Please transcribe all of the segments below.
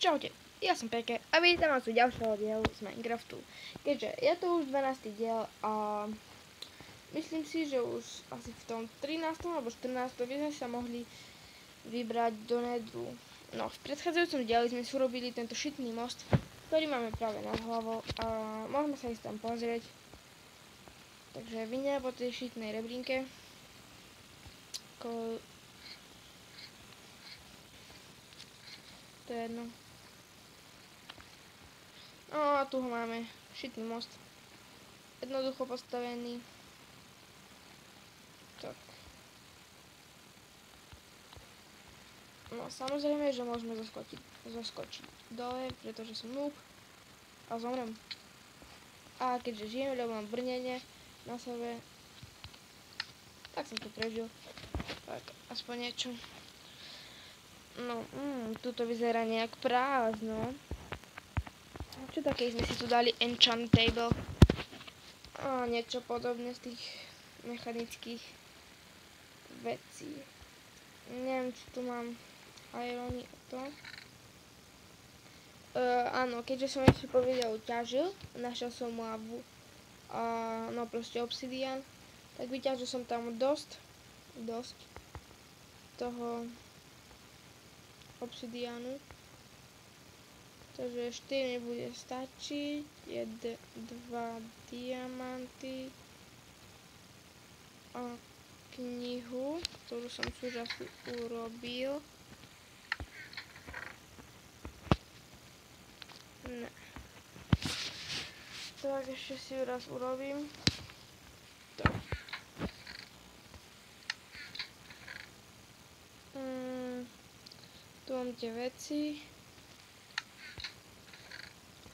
Čaute, ja som Peke a vítam vás u ďalšieho dielu z Minecraftu. Keďže je to už 12. diel a myslím si, že už asi v tom 13. alebo 14. by sme sa mohli vybrať do Nedru. No, v predchádzajúcom dieli sme si urobili tento šitný most, ktorý máme práve nad hlavou a môžeme sa ísť tam pozrieť. Takže vynia po tej šitnej rebrinke. To je jedno. No a tu ho máme, šitný most. Jednoducho postavený. Tak. No samozrejme, že môžeme zoskočiť dole, pretože som noob a zomrem. A keďže žijem, lebo mám brnenie na sebe, tak som to prežil. Tak, aspoň niečo. No, tuto vyzerá nejak prázdno. Čo také sme si tu dali enchant table? A niečo podobné z tých mechanických vecí. Neviem, či tu mám irony o to. Áno, keďže som ešte po videu ťažil, našiel som lávu a no proste obsidian, tak vyťažil som tam dosť toho obsidianu. Takže 4 nebude stačiť, 2 diamanty a knihu, ktorú som si už asi urobil. Ne. Tak ešte si ju raz urobím. Tak. Tu mám tie veci.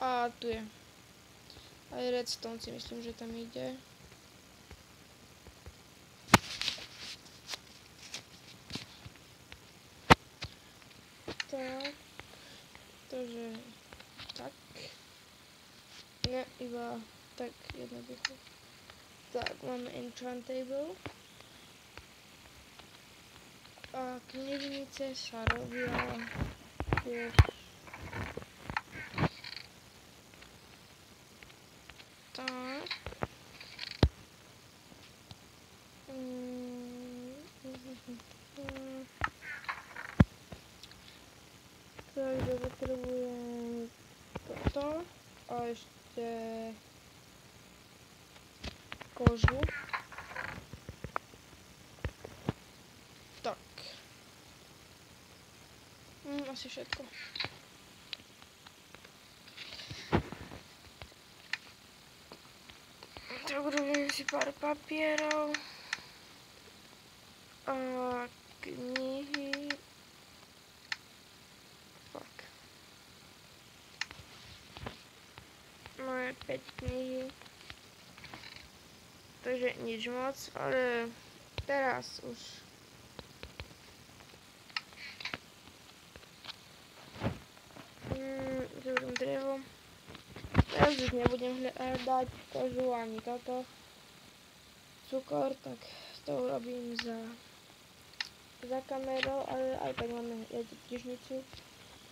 A tu je. Aj redstone si myslím, že tam ide. Tak. Takže tak. Ne, iba tak jednoducho. Tak, máme enchant table. A knižnice sa robia tiež. Tak. Takže potrebujem toto a ešte kožu. Tak. Asi všetko. Tak urobím si pár papierov a knihy. Fak. Máme 5 knihy. Takže nič moc, ale teraz už zoberiem drevo. Teraz už nebudem hľadať kožu ani toto cukor, tak to urobím za kamerou, ale aj tak máme jednu knižnicu.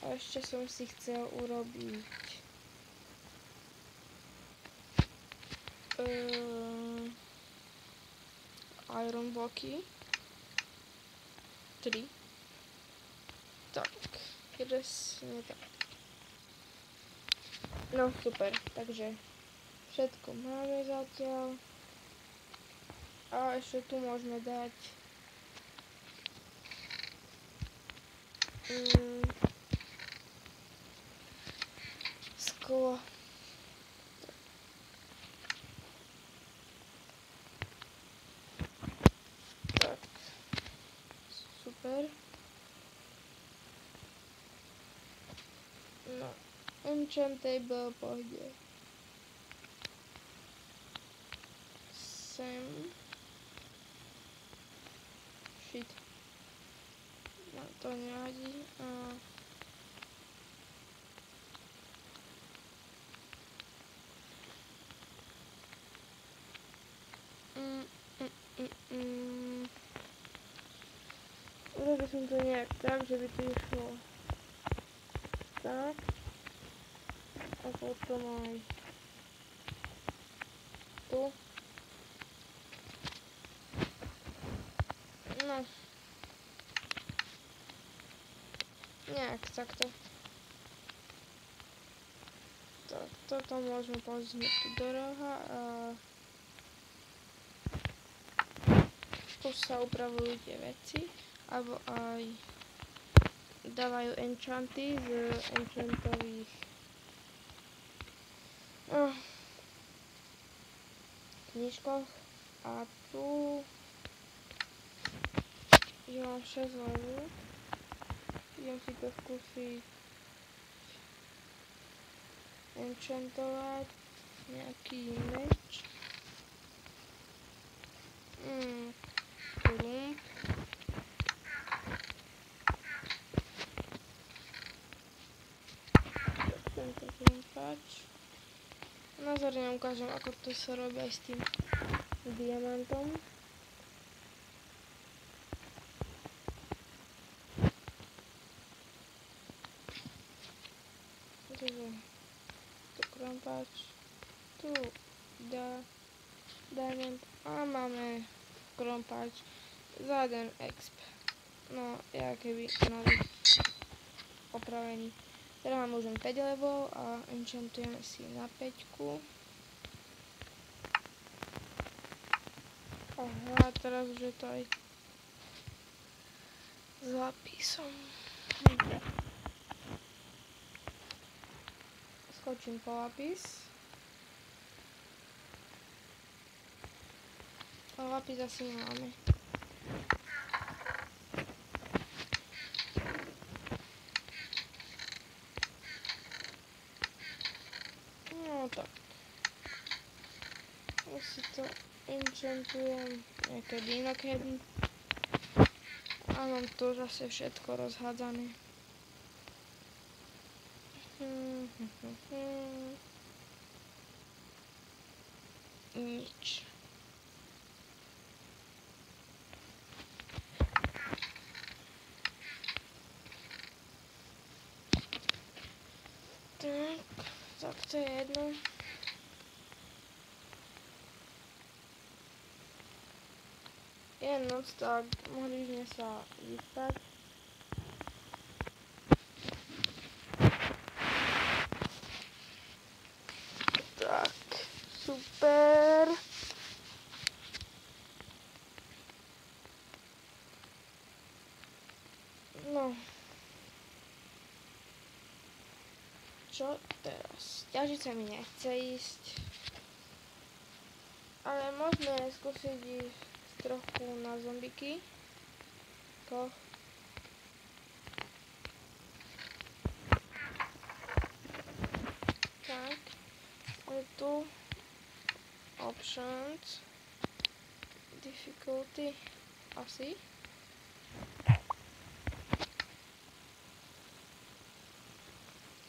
A ešte som si chcel urobiť iron bloky 3. Tak, presne tak. No super, takže všetko máme zatiaľ. A ešte tu môžeme dať sklo. Tak, super. No, enchant table pôjde sem. Shit. No, to nevadí. Urobil som to nejak tak, že by to išlo Tak. A potom aj tu. No. Nejak takto. Tak, toto môžeme posunúť tu do roha a tu sa upravujú tie veci, alebo aj dávajú enchanty z enchantových knižkoch a tu že mám 6 levu, idem si to skúsiť enchantovať nejaký meč. Klump. Tento klumpač. Názorne ukážem, ako to sa robí aj s tým diamantom. Takže tu klumpač, tu diamond a máme klumpač za 1 exp. No, ja keby nový opravený. Teraz máme už 5 level a enchantujeme si na 5. Aha, teraz už je to aj s lápisom. Skočím po lápis. A lápis asi nemáme. No tak. Asi to enchantujem niekedy inokedy. A mám tu zase všetko rozhádzané. Nič. Tak to je jedno. Je noc, tak mohli by sme sa vyspať. Tak, super. No. Čo teraz? Ťažiť sa mi nechce ísť. Ale môžeme skúsiť ísť trochu na zombiky. Tak. Je tu options. Difficulty. Asi.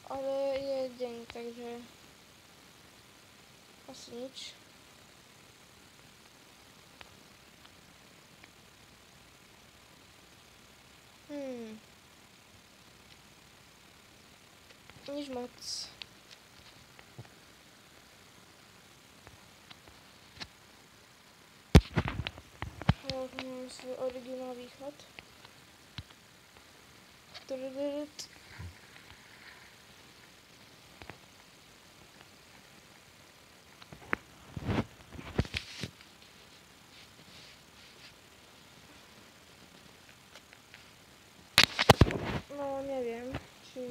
Ale je deň, takže asi nič. Nič moc. Mám svoj originálny východ. No, neviem, či...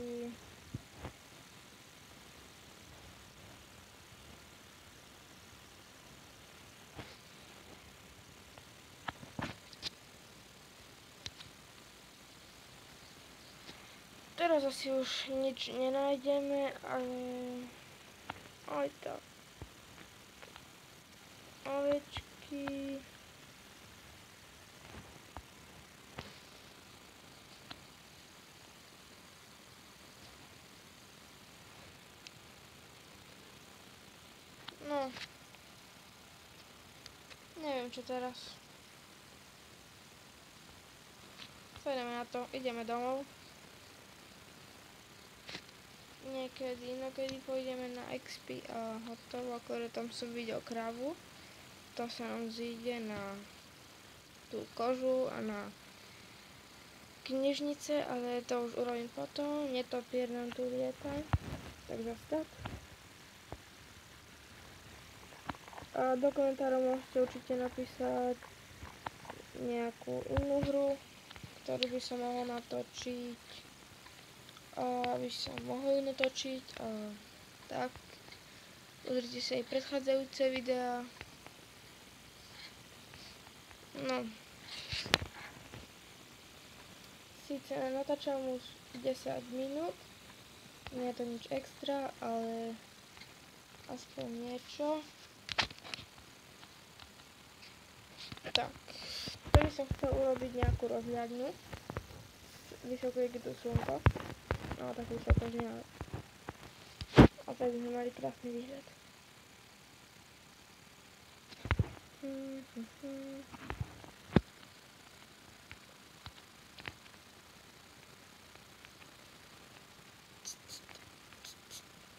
Teraz asi už nič nenájdeme, ale... Aj tak. Ovečky... No. Neviem, čo teraz. Pojdeme na to, ideme domov. niekedy, inokedy pôjdeme na XP a hotovo, akorát tam som videl kravu. To sa nám zíde na tú kožu a na knižnice, ale to už urobím potom. Netopier nám tu lieta, tak zase tak. A do komentárov môžete určite napísať nejakú inú hru, ktorú by som mohol natočiť. A aby som mohol natočiť a tak. Pozrite sa aj predchádzajúce videá. No. Síce natáčam už 10 minút. Nie je to nič extra, ale aspoň niečo. Tak. To by som chcel urobiť nejakú rozhľadňu. Vysoko je tu slnko. No tak vysoko, že ale. A tak by sme mali krásny výhľad.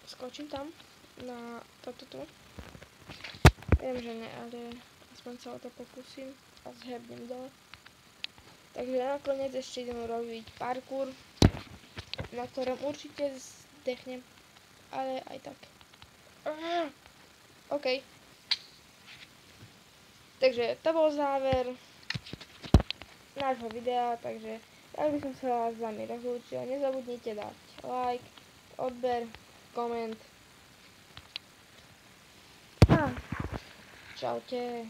Skočím tam na toto tu. Viem, že ne, ale aspoň sa o to pokúsim a zhebnem dole. Takže nakoniec ešte idem robiť parkour, na ktorom určite zdechnem, ale aj tak. OK. Takže to bol záver nášho videa, takže ja by som sa s vami rozlúčil. Nezabudnite dať like, odber, koment. Čaute.